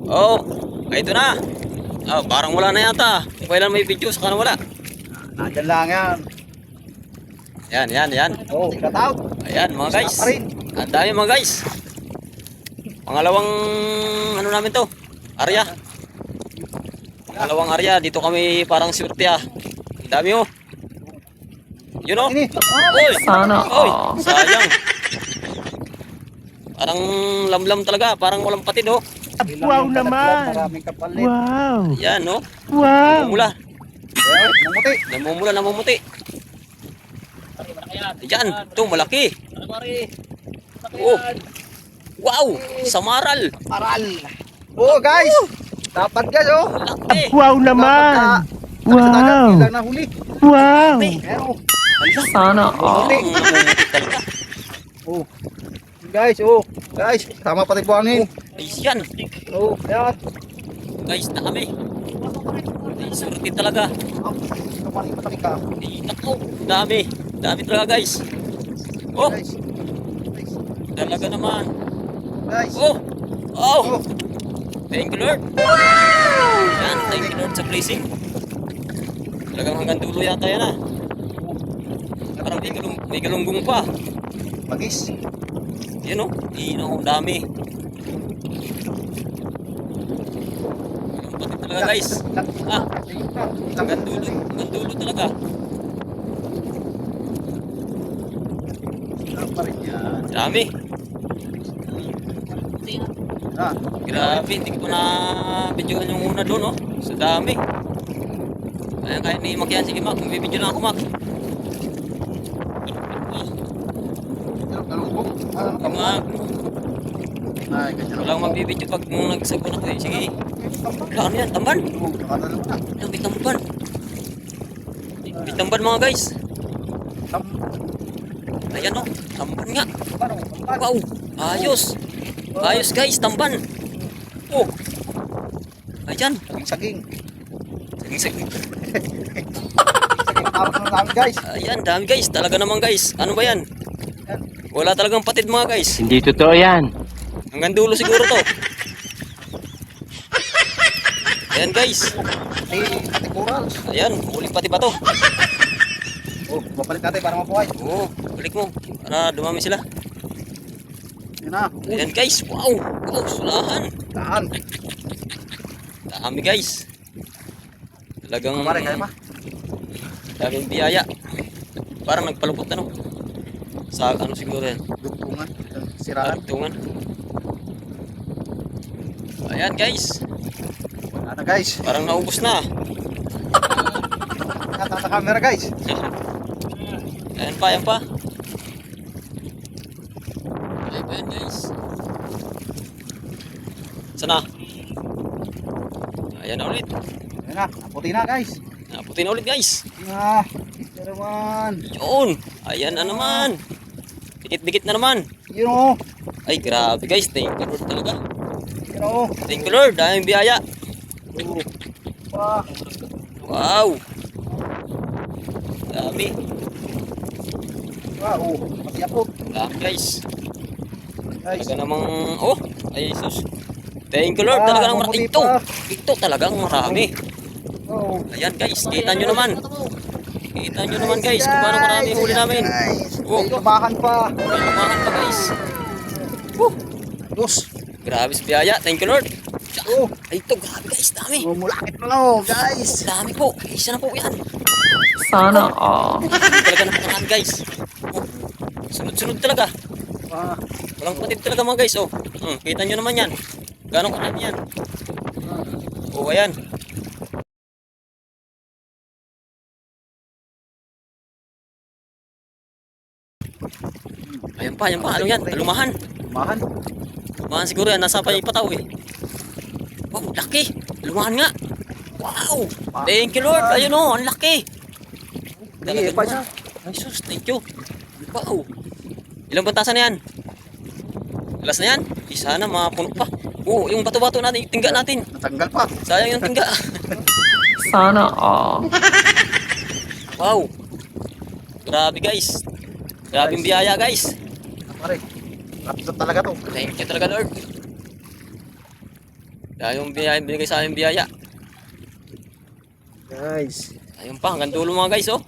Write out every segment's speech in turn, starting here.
Oh, ito na. Oh, parang wala na yata. Kung kailan may video, saka na wala. Nandyan lang yan. Yan. Oh, shout out. Ayan mga guys. Pa rin. Ang dami mga guys. Pangalawang ano namin to? Area. Pangalawang area. Dito kami parang surte ah. Ang dami oh. Yun oh. Ini. Oy. Sana Oy, all. sayang. Parang lamlam talaga. Parang walang patid oh. Wow naman. Maraming kapalit. Wow. Yan no. Wow. Namumula. Mamuti. Namumuti. Yan. Ito malaki. Oh. Wow. Samaral. Aral. Oh guys. Dapat guys oh. Malaki. Wow naman. Wow. Ilang nahuli. Wow. Pero. Sana all. Namumuti talaga. Oh. Guys oh. Guys. Sama pati buhangin. Ayan. Oh. Yan. Guys na kami. Ay, surti talaga. Kamari patali ka. Ay, nako. Dami. Dami talaga guys. Oh. Guys. Guys. Talaga naman. Guys. Oh. Oh. Oh. Thank you Lord. Yan. Thank you Lord sa blessing. Talagang hanggang dulo yata yan ah. Parang may galunggong pa. Magis. Yan o. Ang dami. Pati talaga guys. Ah. Hanggang dulo talaga. Dami. Ah. Grabe. Hindi ko pa na videohan yung una doon oh. Sa dami. Kaya ni Mac yan. Sige Mac. Bibidyo na ako Mac. Galunggong. Mac. Ay, ganyan. Walang magbibidyo pag nagsagot ako eh. Sige. Wala ano yan. Tamban. Oh, nakadalo na. Yan, may tamban. May tamban mga guys. Ayan o. Tamban nga. Wow. Ayos. Ayos guys. Tamban. Oh. Ayan. Saging. Saging. Saging tawag ng namin guys. Ayan. Dami guys. Talaga naman guys. Ano ba yan? Wala talagang patid mga guys. Hindi totoo yan. Hanggang dulo siguro to. Ayan guys. Ay, ate corals. Ayan. Uling pati ba to? Oh, mapalit natin para mabuhay. Oo. Balik mo. Para dumami sila. Yun na. Ayan guys. Wow. Wow. Sulahan. Daan. Dami guys. Talagang Kumare, kaya pa? daming biyaya. Parang nagpalupot na no. Sa ano siguro yan. Dugtungan. Siraan. Tagtungan. Ayan guys. Ano guys? Parang naubos na. Natata camera guys. Ayan pa, ayan pa. Ayan guys. Sana? Ayan na ulit. Ayan na. Puti na guys. Naputi na ulit guys. Puti na. Ito naman. Yun. Ayan na naman. Dikit-dikit na naman. Yun o. Ay grabe guys. Thank you Lord talaga. Yun o. Thank you Lord. Daming biyaya. Wah. Wow. Dami. Wah. Oh. Pati ako. Dami guys. Guys. Talaga namang, oh, ay Jesus. Thank you Lord, Ah, talaga namang mamuti ito. pa. Ito talagang marami. Oh. Ayan guys, kita nyo naman. Kita nyo naman guys, kung paano marami yung huli namin. Guys. Oh. May lumahan pa. May lumahan pa guys. Woo. Dos. Grabe sa biyaya, thank you Lord. Oh. Ay ito, grabe guys, dami. Mulakit pa lang guys. Dami po, isa na po yan. Sana all. Talaga napakaraan guys. Oh. Sunod-sunod talaga. Ah. Walang patid talaga mga guys, oh. Kita nyo naman yan. Gano'ng karami yan. Oh, ayan. Ayan pa. Ano yan? Lumahan. Lumahan. Lumahan siguro yan. Nasa pataw eh. Wow, laki. Lumahan nga. Wow. Thank you Lord. Ayun oh, ang laki. Hindi, pa siya. Ay sus, thank you. Wow. Ilang bantasan na yan? Alas na yan? Isa na, mapuno pa. Oh, yung bato-bato natin, yung tingga natin. Natanggal pa. Sayang yung tingga. Sana all. Wow. Grabe guys. Grabe yung biyaya guys. Pare. Rapid talaga to. Thank you talaga Lord. Dahil yung biyaya, binigay sa amin biyaya. Guys. Ayun pa, hanggang dulo mga guys, oh.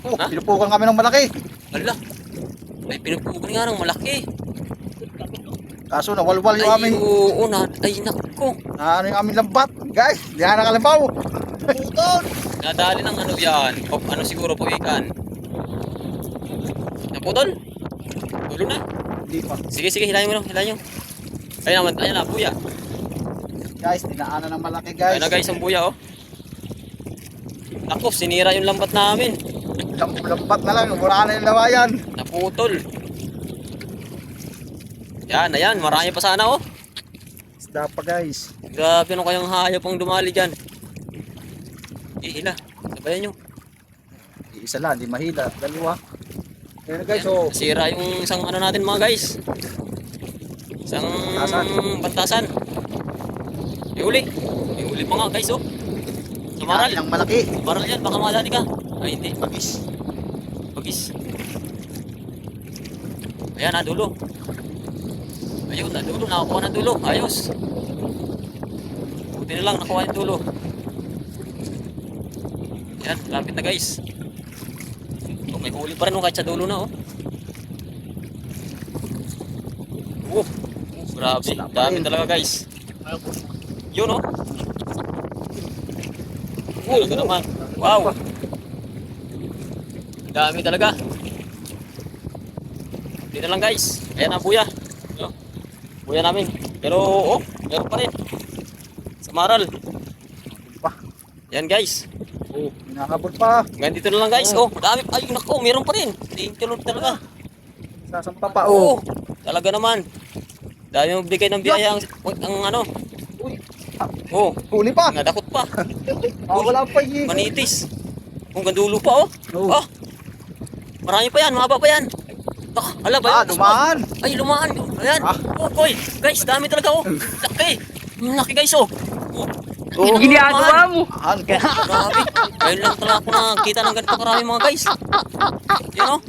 Oh, Ha? pinupukan kami ng malaki. Ala, may pinupukan nga ng malaki. Kaso nawalwal yung Ay, aming, oo, ay, nako. ano yung aming lambat. Guys, di na nakalimpaw. Putol. Nadali ng ano yan. O, ano siguro po ikan. Naputol? Dulo na. Hindi pa. Sige, sige, hilahin mo lang, hilahin nyo. Ayun na, buya. Guys, dinaanan ng malaki Ayun guys. na guys, ang buya, oh. Ako, sinira yung lambat namin. Lambat na lang, wala na yung lawayan. Naputol. Yan, ayan, marami pa sana, oh. Isda pa guys. Grabe, ano kayang hayop ang dumali dyan. Hila, sabayan nyo. Isa lang, di mahila. Dalawa. Ayan guys, oh. Sira yung isang ano natin mga guys. Isang bantasan. Ihuli. Ihuli pa nga guys, oh. Sa maral. Ang malaki. Maral yan, baka madali ka. Ay, hindi. Bagis. Bagis. Ayan na, dulo. Ayun na, dulo. Nakakuha na dulo. Ayos. Buti na lang, nakuha yung dulo. Ayan, lapit na guys. Oh, may huli pa rin, oh, kahit sa dulo na, oh. Oh, grabe. Dami talaga guys. Yun, oh. Talaga naman. Wow. Dami talaga. Hindi na lang guys. Ayan ang buya. No? Buya namin. Pero oh, meron pa rin. Sa maral. Pa. Yan guys. Oh, hinakabot pa. Hanggang dito na lang guys. Oh, dami. Ay nako, meron pa rin. Tingnan talaga. Sasampa pa, oh. Oh, talaga naman. Dami mong bigay ng biyaya ang ano. Uy, Oh, huli pa. nadakot pa. Wala pa yun. Manitis. Kung gandulo pa, oh. Oh. Ah. Marami pa yan, mahaba pa yan. Ah, ala ba yun? Dumaan. Ay, lumaan. Ayan. Ah. Oh, boy. Guys, dami talaga, oh. Laki. Laki, guys, oh. Oh, Ginagawa mo. Dumaan. Grabe. Ngayon lang talaga ako nakakita ng ganito karami mga guys. Yan, oh.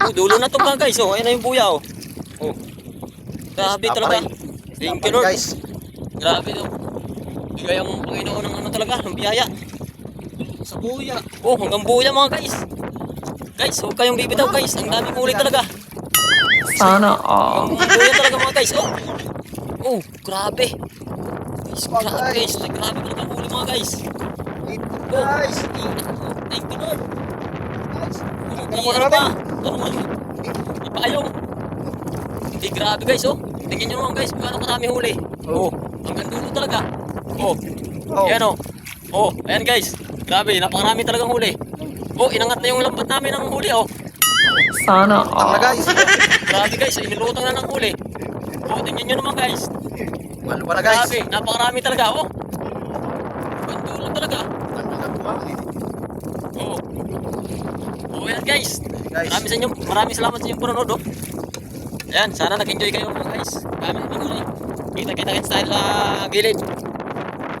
Oh, dulo na to mga guys, oh. Ayan na yung buya, oh. Oh. Grabe talaga. Thank you, Lord. Guys. Grabe, oh. Bigay ang Panginoon ng ano talaga, ng biyaya. Sa buya. Oh, hanggang buya mga guys. Guys, huwag kayong bibitaw guys. Ang daming huli talaga. Sana all. Ang buya talaga mga guys. Oh, oh, grabe. Guys, grabe guys. Grabe talaga ang huli mga guys. Oh, Guys. thank you Lord. Guys. Oh, Ano ano natin? pa? Ano man? Ipayong. Hindi, grabe guys, oh. Tingnan nyo naman guys kung gaano karami huli. Oh, hanggang dulo talaga. Oh, Oh. ayan oh. Oh, ayan guys. Grabe, napakarami talagang huli. Oh, inangat na yung lambat namin ng huli, oh. Sana Tama all. guys. Grabe guys, inilutang na ng huli. Oh, tingnan nyo naman guys. Wala guys. Grabe, napakarami talaga, oh. Bandulo talaga. Oh. Oh, ayan guys. Maraming salamat sa inyong panonood, oh. Ayan, sana nag-enjoy kayo mga guys. Kami na huli. Kita-kita tayo sa gilid.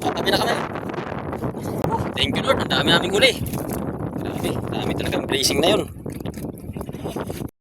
Kami na kami. Thank you Lord, ang dami naming huli. Grabe, dami talagang blessing na yun.